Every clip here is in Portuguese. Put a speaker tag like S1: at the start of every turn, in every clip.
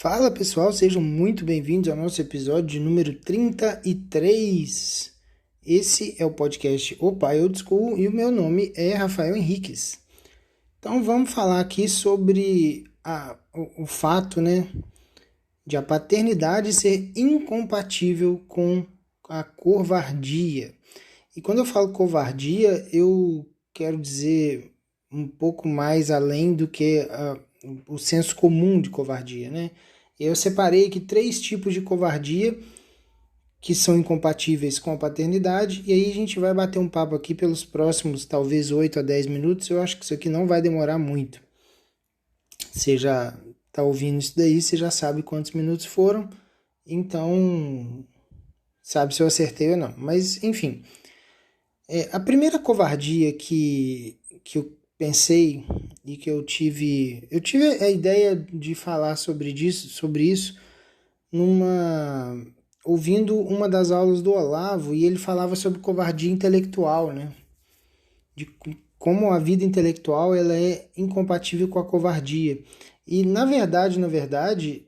S1: Fala pessoal, sejam muito bem-vindos ao nosso episódio de número 33. Esse é o podcast O Pai Old School e o meu nome é Rafael Henriques. Então vamos falar aqui sobre o fato, de a paternidade ser incompatível com a covardia. E quando eu falo covardia, eu quero dizer um pouco mais além do que o senso comum de covardia, né? Eu separei aqui 3 tipos de covardia que são incompatíveis com a paternidade, e aí a gente vai bater um papo aqui pelos próximos, talvez 8 a 10 minutos. Eu acho que isso aqui não vai demorar muito. Você já está ouvindo isso daí, você já sabe quantos minutos foram, então sabe se eu acertei ou não. Mas, enfim, a primeira covardia que eu pensei e que eu tive a ideia de falar sobre isso numa ouvindo uma das aulas do Olavo, e ele falava sobre covardia intelectual, né? De como a vida intelectual ela é incompatível com a covardia. E na verdade,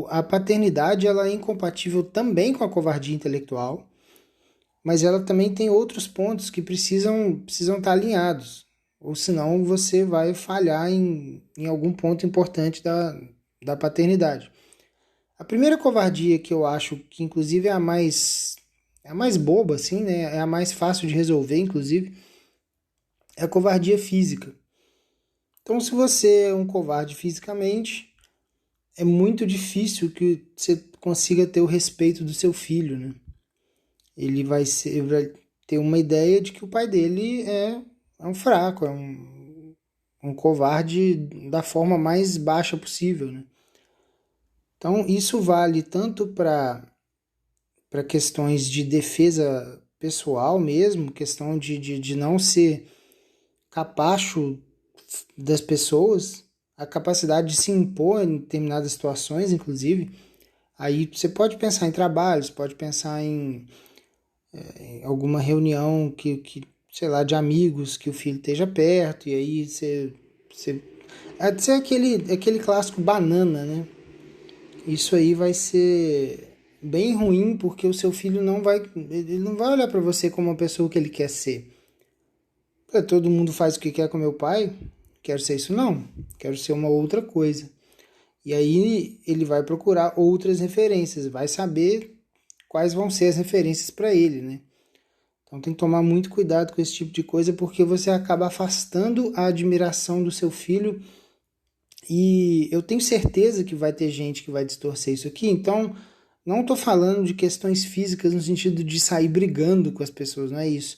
S1: a paternidade ela é incompatível também com a covardia intelectual, mas ela também tem outros pontos que precisam estar alinhados, ou senão você vai falhar em algum ponto importante da paternidade. A primeira covardia que eu acho que inclusive é a mais boba, assim, né? É a mais fácil de resolver, inclusive, é a covardia física. Então, se você é um covarde fisicamente, é muito difícil que você consiga ter o respeito do seu filho, né? Ele vai ter uma ideia de que o pai dele é um fraco, é um covarde da forma mais baixa possível, né? Então, isso vale tanto para questões de defesa pessoal mesmo, questão de não ser capacho das pessoas, a capacidade de se impor em determinadas situações, inclusive. Aí você pode pensar em trabalho, você pode pensar em alguma reunião sei lá, de amigos, que o filho esteja perto, e aí você ser aquele clássico banana, né? Isso aí vai ser bem ruim, porque o seu filho ele não vai olhar para você como uma pessoa que ele quer ser. Todo mundo faz o que quer com meu pai, quero ser isso não, quero ser uma outra coisa. E aí ele vai procurar outras referências, vai saber quais vão ser as referências para ele, né? Então tem que tomar muito cuidado com esse tipo de coisa, porque você acaba afastando a admiração do seu filho. E eu tenho certeza que vai ter gente que vai distorcer isso aqui, então não estou falando de questões físicas no sentido de sair brigando com as pessoas, não é isso.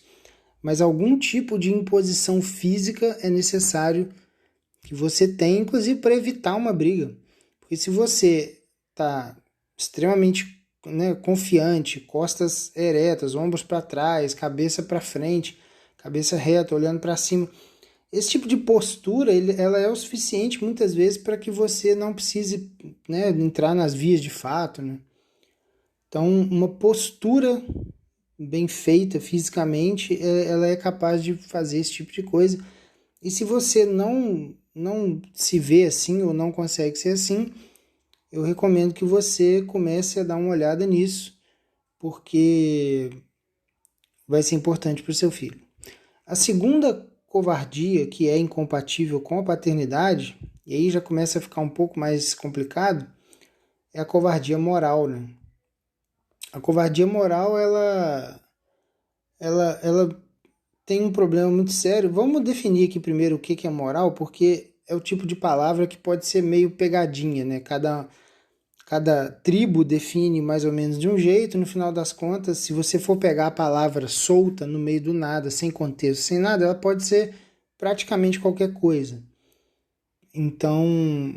S1: Mas algum tipo de imposição física é necessário que você tenha, inclusive para evitar uma briga. Porque se você está extremamente, confiante, costas eretas, ombros para trás, cabeça para frente, cabeça reta, olhando para cima, esse tipo de postura, ela é o suficiente muitas vezes para que você não precise, entrar nas vias de fato, né? Então, uma postura bem feita fisicamente, ela é capaz de fazer esse tipo de coisa. E se você não se vê assim ou não consegue ser assim, eu recomendo que você comece a dar uma olhada nisso, porque vai ser importante para o seu filho. A segunda covardia, que é incompatível com a paternidade, e aí já começa a ficar um pouco mais complicado, é a covardia moral, né? A covardia moral, ela tem um problema muito sério. Vamos definir aqui primeiro o que é moral, porque é o tipo de palavra que pode ser meio pegadinha, né? Cada tribo define mais ou menos de um jeito. No final das contas, se você for pegar a palavra solta no meio do nada, sem contexto, sem nada, ela pode ser praticamente qualquer coisa. Então,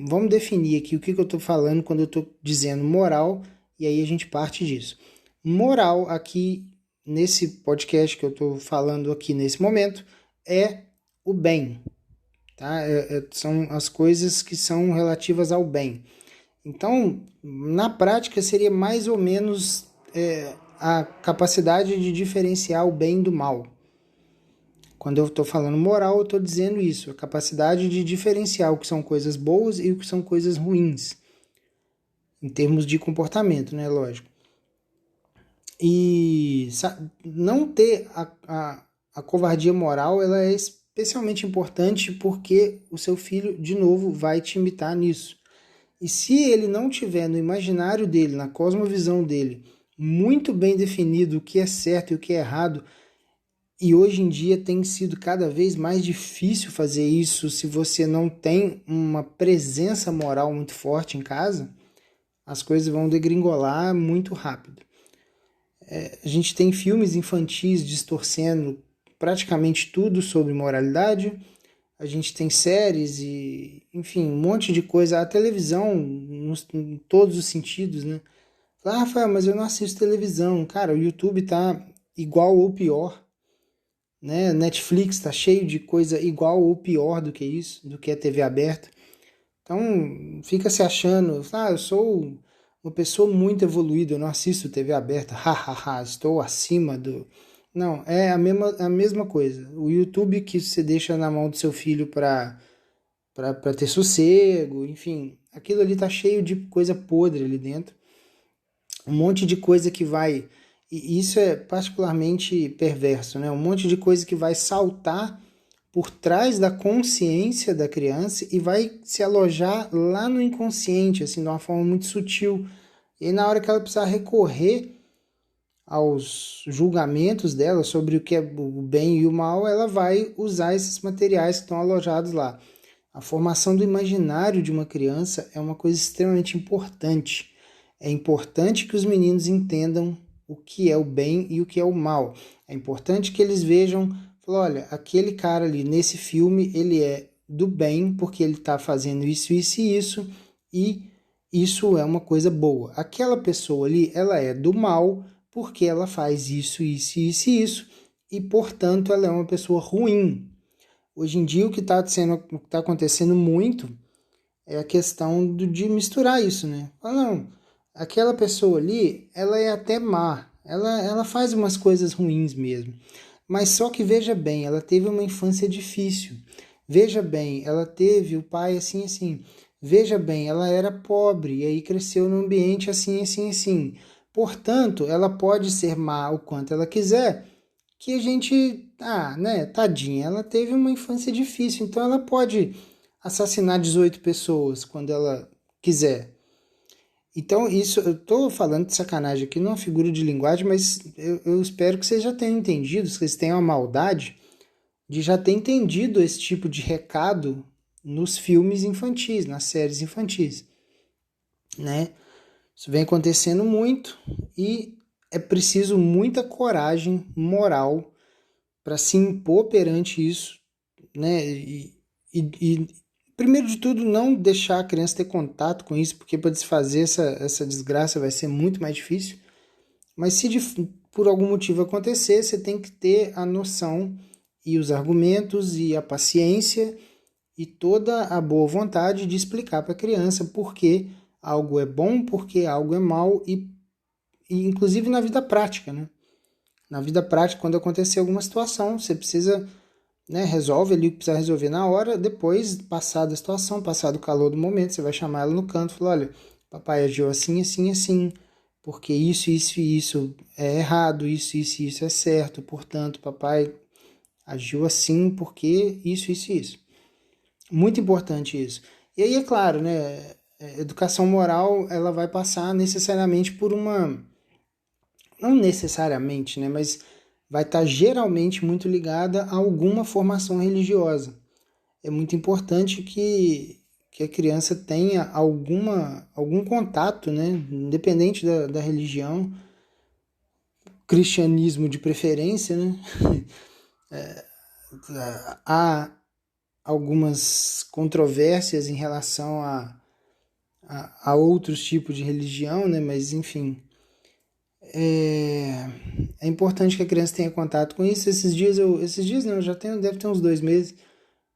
S1: vamos definir aqui o que eu estou falando quando eu estou dizendo moral, e aí a gente parte disso. Moral aqui, nesse podcast que eu estou falando aqui nesse momento, é o bem, tá? São as coisas que são relativas ao bem. Então, na prática, seria mais ou menos a capacidade de diferenciar o bem do mal. Quando eu estou falando moral, eu estou dizendo isso, a capacidade de diferenciar o que são coisas boas e o que são coisas ruins. em termos de comportamento, né? Lógico. E não ter a covardia moral, ela é especialmente importante porque o seu filho, de novo, vai te imitar nisso. E se ele não tiver no imaginário dele, na cosmovisão dele, muito bem definido o que é certo e o que é errado, e hoje em dia tem sido cada vez mais difícil fazer isso se você não tem uma presença moral muito forte em casa, as coisas vão degringolar muito rápido. A gente tem filmes infantis distorcendo praticamente tudo sobre moralidade, a gente tem séries e, enfim, um monte de coisa. A televisão, em todos os sentidos, né? Ah, Rafael, mas eu não assisto televisão. Cara, o YouTube tá igual ou pior, né? Netflix tá cheio de coisa igual ou pior do que isso, do que a TV aberta. Então, fica se achando, eu sou uma pessoa muito evoluída, eu não assisto TV aberta, hahaha, estou acima do... Não, é a mesma coisa. O YouTube que você deixa na mão do seu filho para ter sossego, enfim, aquilo ali tá cheio de coisa podre ali dentro. Um monte de coisa que vai... E isso é particularmente perverso, né? Um monte de coisa que vai saltar por trás da consciência da criança e vai se alojar lá no inconsciente, assim, de uma forma muito sutil. E aí, na hora que ela precisar recorrer aos julgamentos dela sobre o que é o bem e o mal, ela vai usar esses materiais que estão alojados lá. A formação do imaginário de uma criança é uma coisa extremamente importante. É importante que os meninos entendam o que é o bem e o que é o mal. É importante que eles vejam, olha, aquele cara ali nesse filme, ele é do bem porque ele está fazendo isso, isso e isso, e isso é uma coisa boa. Aquela pessoa ali, ela é do mal porque ela faz isso, isso, isso e isso, e portanto ela é uma pessoa ruim. Hoje em dia o que está acontecendo muito é a questão de misturar isso, né? Não, aquela pessoa ali, ela é até má, ela faz umas coisas ruins mesmo, mas só que veja bem, ela teve uma infância difícil, veja bem, ela teve o pai assim, assim, veja bem, ela era pobre e aí cresceu num ambiente assim, assim, assim, portanto, ela pode ser má o quanto ela quiser, que a gente, né, tadinha, ela teve uma infância difícil, então ela pode assassinar 18 pessoas quando ela quiser. Então, isso, eu tô falando de sacanagem aqui, não é uma figura de linguagem, mas eu espero que vocês já tenham entendido, que vocês tenham a maldade de já ter entendido esse tipo de recado nos filmes infantis, nas séries infantis, né? Isso vem acontecendo muito e é preciso muita coragem moral para se impor perante isso, né? E primeiro de tudo, não deixar a criança ter contato com isso, porque para desfazer essa desgraça vai ser muito mais difícil. Mas se por algum motivo acontecer, você tem que ter a noção e os argumentos e a paciência e toda a boa vontade de explicar para a criança por que algo é bom, por que algo é mal e inclusive na vida prática, né? Na vida prática, quando acontecer alguma situação, você precisa, né, resolve ali o que precisa resolver na hora, depois, passada a situação, passado o calor do momento, você vai chamar ela no canto e falar, olha, papai agiu assim, assim, assim, porque isso, isso e isso é errado, isso e isso é certo, portanto, papai agiu assim porque isso e isso. Muito importante isso. E aí, é claro, né, educação moral, ela vai passar necessariamente por uma... Não necessariamente, né, mas vai estar geralmente muito ligada a alguma formação religiosa. É muito importante que a criança tenha algum contato, né, independente da religião, cristianismo de preferência, né? Há algumas controvérsias em relação a outros tipos de religião, né? Mas enfim, é importante que a criança tenha contato com isso. Esses dias não, deve ter uns 2 meses,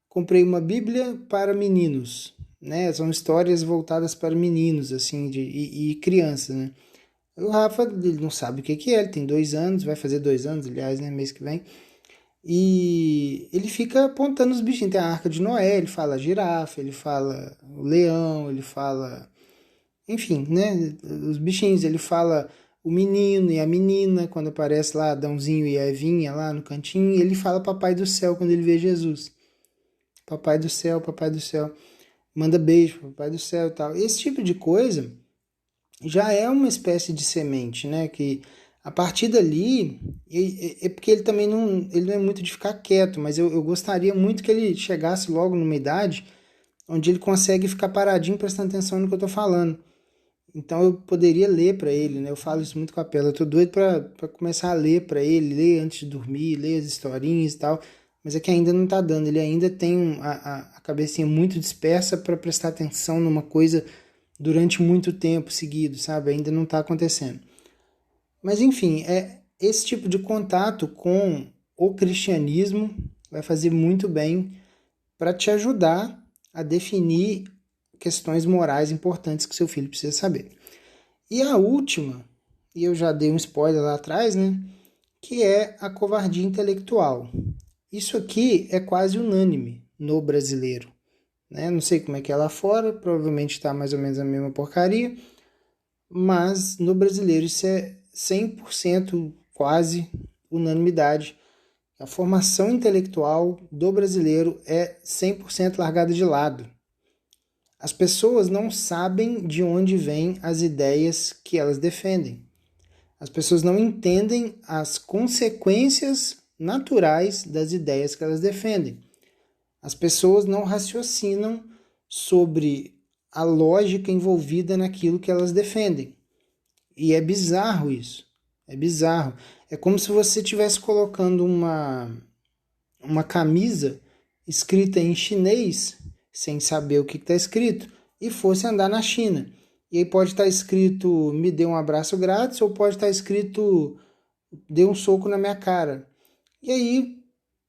S1: comprei uma Bíblia para meninos, né? São histórias voltadas para meninos, assim, e crianças, né? O Rafa, ele não sabe o que é, ele tem 2 anos, vai fazer 2 anos, aliás, né, mês que vem. E ele fica apontando os bichinhos. Tem a Arca de Noé, ele fala girafa, ele fala o leão, ele fala enfim, né? Os bichinhos, ele fala o menino e a menina, quando aparece lá Adãozinho e Evinha lá no cantinho, e ele fala Papai do Céu quando ele vê Jesus. Papai do céu, manda beijo pro Papai do Céu e tal. Esse tipo de coisa já é uma espécie de semente, né? Que a partir dali, é porque ele também ele não é muito de ficar quieto, mas eu gostaria muito que ele chegasse logo numa idade onde ele consegue ficar paradinho prestando atenção no que eu tô falando. Então eu poderia ler para ele, né? Eu falo isso muito com a Pela. Eu tô doido para começar a ler para ele, ler antes de dormir, ler as historinhas e tal. Mas é que ainda não tá dando. Ele ainda tem a cabecinha muito dispersa para prestar atenção numa coisa durante muito tempo seguido, sabe? Ainda não tá acontecendo. Mas enfim, esse tipo de contato com o cristianismo vai fazer muito bem para te ajudar a definir questões morais importantes que seu filho precisa saber. E a última, e eu já dei um spoiler lá atrás, né? Que é a covardia intelectual. Isso aqui é quase unânime no brasileiro, né? Não sei como é que é lá fora, provavelmente está mais ou menos a mesma porcaria, mas no brasileiro isso é 100% quase unanimidade. A formação intelectual do brasileiro é 100% largada de lado. As pessoas não sabem de onde vêm as ideias que elas defendem. As pessoas não entendem as consequências naturais das ideias que elas defendem. As pessoas não raciocinam sobre a lógica envolvida naquilo que elas defendem. E é bizarro isso. É bizarro. É como se você estivesse colocando uma camisa escrita em chinês, sem saber o que está escrito, e fosse andar na China. E aí pode estar escrito me dê um abraço grátis, ou pode estar escrito dê um soco na minha cara. E aí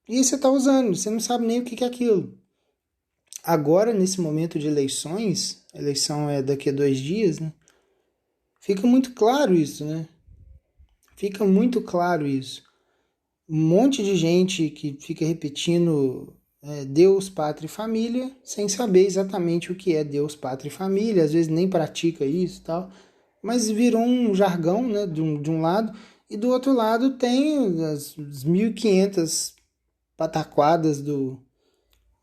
S1: você está usando, você não sabe nem o que é aquilo. Agora, nesse momento de eleições, a eleição é daqui a 2 dias, né? Fica muito claro isso, né? Fica muito claro isso. Um monte de gente que fica repetindo Deus, pátria e família, sem saber exatamente o que é Deus, pátria e família, às vezes nem pratica isso e tal, mas virou um jargão, né, de um lado, e do outro lado tem as 1.500 pataquadas do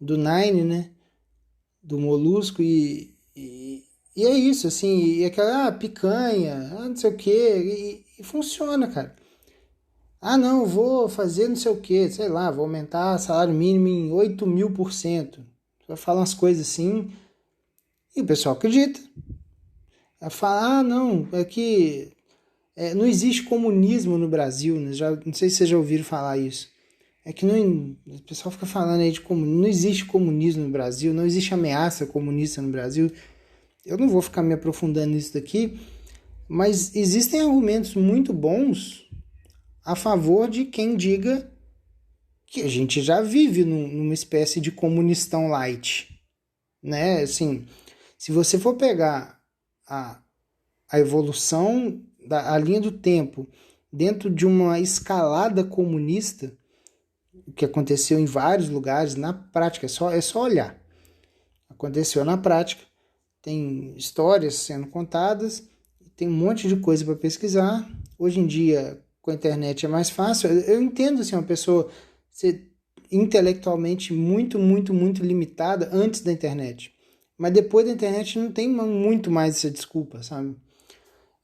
S1: Nine, né, do Molusco, e é isso, assim, e aquela picanha, não sei o que, e funciona, cara. Ah, não, vou fazer não sei o que, sei lá, vou aumentar salário mínimo em 8.000%. Você vai falar umas coisas assim e o pessoal acredita. Vai falar, ah, não, é que não existe comunismo no Brasil, né? Não sei se vocês já ouviram falar isso. É que não, o pessoal fica falando aí de comunismo, não existe comunismo no Brasil, não existe ameaça comunista no Brasil. Eu não vou ficar me aprofundando nisso daqui, mas existem argumentos muito bons a favor de quem diga que a gente já vive numa espécie de comunistão light, né? Assim, se você for pegar a evolução a linha do tempo dentro de uma escalada comunista, o que aconteceu em vários lugares, na prática, é só olhar. Aconteceu na prática, tem histórias sendo contadas, tem um monte de coisa para pesquisar. Hoje em dia, com a internet é mais fácil. Eu entendo assim, uma pessoa ser intelectualmente muito, muito, muito limitada antes da internet. Mas depois da internet não tem muito mais essa desculpa, sabe?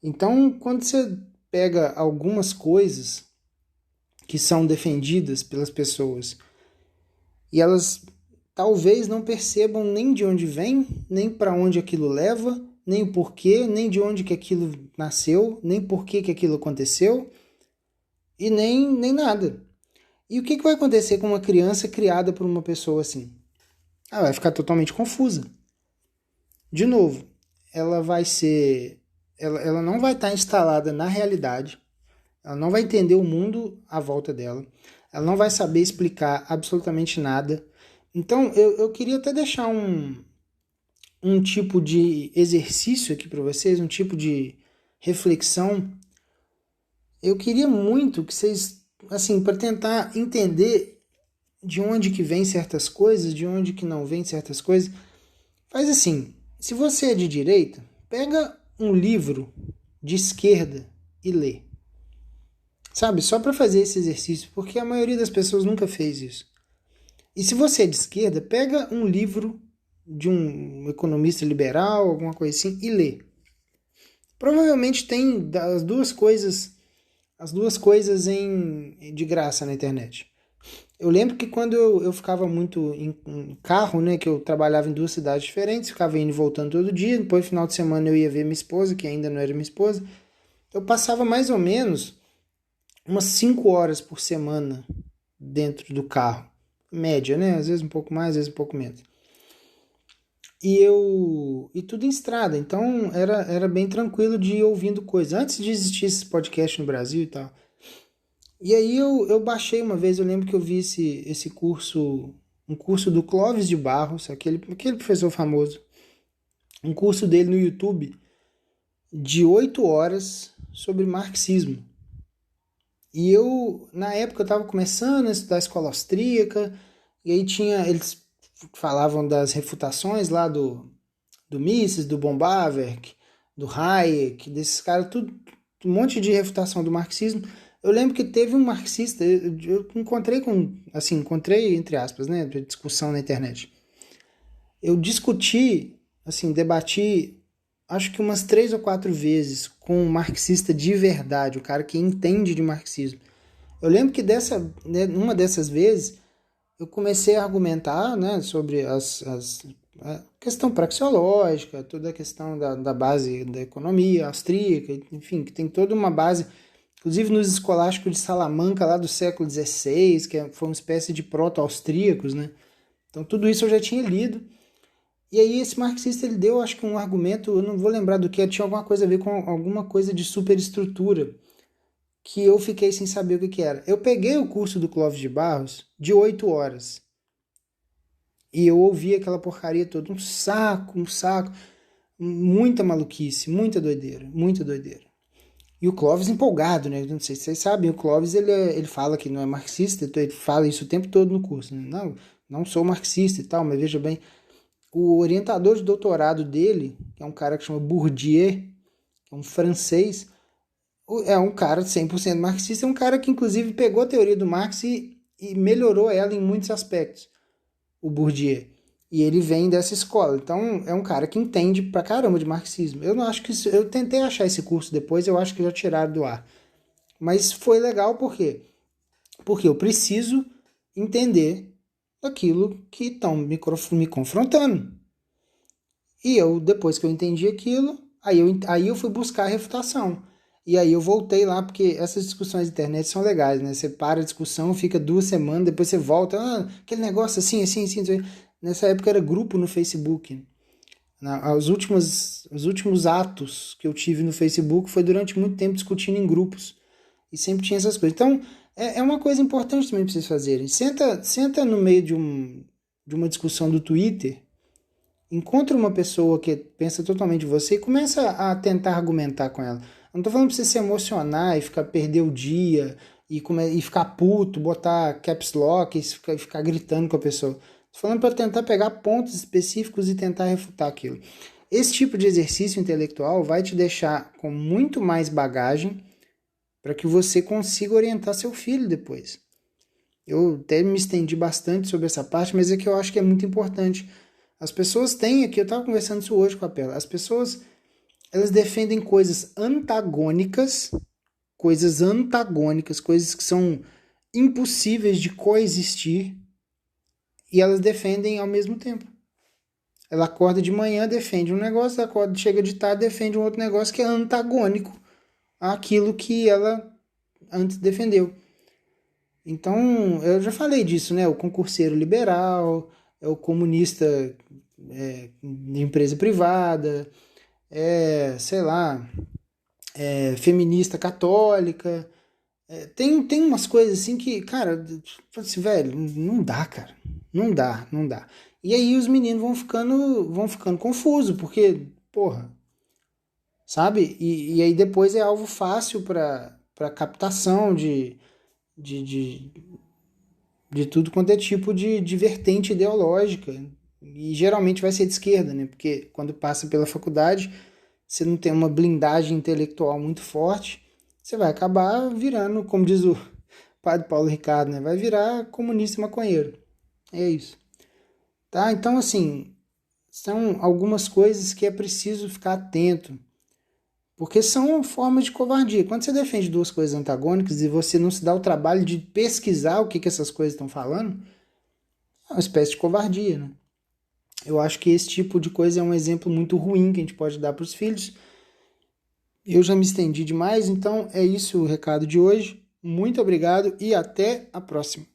S1: Então, quando você pega algumas coisas que são defendidas pelas pessoas e elas talvez não percebam nem de onde vem, nem para onde aquilo leva, nem o porquê, nem de onde que aquilo nasceu, nem por que aquilo aconteceu, e nem nada. E o que vai acontecer com uma criança criada por uma pessoa assim? Ela vai ficar totalmente confusa. De novo, ela vai ser... Ela não vai estar instalada na realidade, ela não vai entender o mundo à volta dela, ela não vai saber explicar absolutamente nada. Então, eu queria até deixar um tipo de exercício aqui para vocês, um tipo de reflexão. Eu queria muito que vocês, assim, para tentar entender de onde que vem certas coisas, de onde que não vem certas coisas, faz assim, se você é de direita, Pega um livro de esquerda e lê. Sabe? Só para fazer esse exercício, porque a maioria das pessoas nunca fez isso. E se você é de esquerda, pega um livro de um economista liberal, alguma coisa assim, e lê. Provavelmente tem as duas coisas de graça na internet. Eu lembro que quando eu ficava muito em carro, né, que eu trabalhava em duas cidades diferentes, ficava indo e voltando todo dia, depois no final de semana eu ia ver minha esposa, que ainda não era minha esposa, eu passava mais ou menos umas 5 horas por semana dentro do carro. Média, né? Às vezes um pouco mais, às vezes um pouco menos. E tudo em estrada, então era bem tranquilo de ir ouvindo coisas. Antes de existir esse podcast no Brasil e tal. E aí eu baixei uma vez, eu lembro que eu vi esse curso, um curso do Clóvis de Barros, aquele professor famoso. Um curso dele no YouTube de 8 horas sobre marxismo. E na época, eu estava começando a estudar a escola austríaca, e aí eles falavam das refutações lá do Mises, do Bombaverk, do Hayek, desses caras, tudo, um monte de refutação do marxismo. Eu lembro que teve um marxista, eu encontrei entre aspas, né, de discussão na internet. Eu discuti, debati, acho que umas 3 ou 4 vezes com um marxista de verdade, o cara que entende de marxismo. Eu lembro que numa dessas vezes, eu comecei a argumentar, né, sobre a questão praxeológica, toda a questão da base da economia austríaca, enfim, que tem toda uma base, inclusive nos escolásticos de Salamanca, lá do século XVI, que foi uma espécie de proto-austríacos, né? Então tudo isso eu já tinha lido. E aí esse marxista, ele deu, acho que um argumento, eu não vou lembrar do que, tinha alguma coisa a ver com alguma coisa de superestrutura, que eu fiquei sem saber o que era. Eu peguei o curso do Clóvis de Barros de 8 horas. E eu ouvi aquela porcaria toda, um saco, muita maluquice, muita doideira. E o Clóvis empolgado, né? Não sei se vocês sabem, o Clóvis, ele fala que não é marxista, então ele fala isso o tempo todo no curso, né? Não sou marxista e tal, mas veja bem, o orientador de doutorado dele, que é um cara que chama Bourdieu, que é um francês, é um cara 100% marxista, é um cara que inclusive pegou a teoria do Marx e melhorou ela em muitos aspectos, o Bourdieu. E ele vem dessa escola, então é um cara que entende pra caramba de marxismo. Eu não acho que isso, eu tentei achar esse curso depois, eu acho que já tiraram do ar. Mas foi legal por quê? Porque eu preciso entender aquilo que estão me confrontando. E eu, depois que eu entendi aquilo, aí eu fui buscar a refutação. E aí eu voltei lá, porque essas discussões de internet são legais, né? Você para a discussão, fica 2 semanas, depois você volta, aquele negócio assim. Nessa época era grupo no Facebook. Os últimos atos que eu tive no Facebook foi durante muito tempo discutindo em grupos. E sempre tinha essas coisas. Então, é uma coisa importante também para vocês fazerem. Senta no meio de uma discussão do Twitter, encontra uma pessoa que pensa totalmente de você e começa a tentar argumentar com ela. Eu não tô falando pra você se emocionar e perder o dia e ficar puto, botar caps lock e ficar gritando com a pessoa. Tô falando para tentar pegar pontos específicos e tentar refutar aquilo. Esse tipo de exercício intelectual vai te deixar com muito mais bagagem para que você consiga orientar seu filho depois. Eu até me estendi bastante sobre essa parte, mas é que eu acho que é muito importante. As pessoas têm aqui, eu estava conversando isso hoje com a Pela, as pessoas, elas defendem coisas antagônicas, coisas que são impossíveis de coexistir, e elas defendem ao mesmo tempo. Ela acorda de manhã, defende um negócio, chega de tarde, defende um outro negócio que é antagônico àquilo que ela antes defendeu. Então, eu já falei disso, né? O concurseiro liberal, é o comunista de empresa privada, sei lá, feminista católica. Tem umas coisas assim que, cara, assim, velho, não dá, cara. Não dá. E aí os meninos vão ficando confusos, porque, porra, sabe? E aí depois é alvo fácil para captação de, de tudo quanto é tipo de vertente ideológica. E geralmente vai ser de esquerda, né? Porque quando passa pela faculdade, você não tem uma blindagem intelectual muito forte, você vai acabar virando, como diz o padre Paulo Ricardo, né? Vai virar comunista e maconheiro. É isso. Tá? Então, assim, são algumas coisas que é preciso ficar atento, porque são formas de covardia. Quando você defende duas coisas antagônicas e você não se dá o trabalho de pesquisar o que essas coisas estão falando, é uma espécie de covardia, né? Eu acho que esse tipo de coisa é um exemplo muito ruim que a gente pode dar para os filhos. Eu já me estendi demais, então é isso o recado de hoje. Muito obrigado e até a próxima.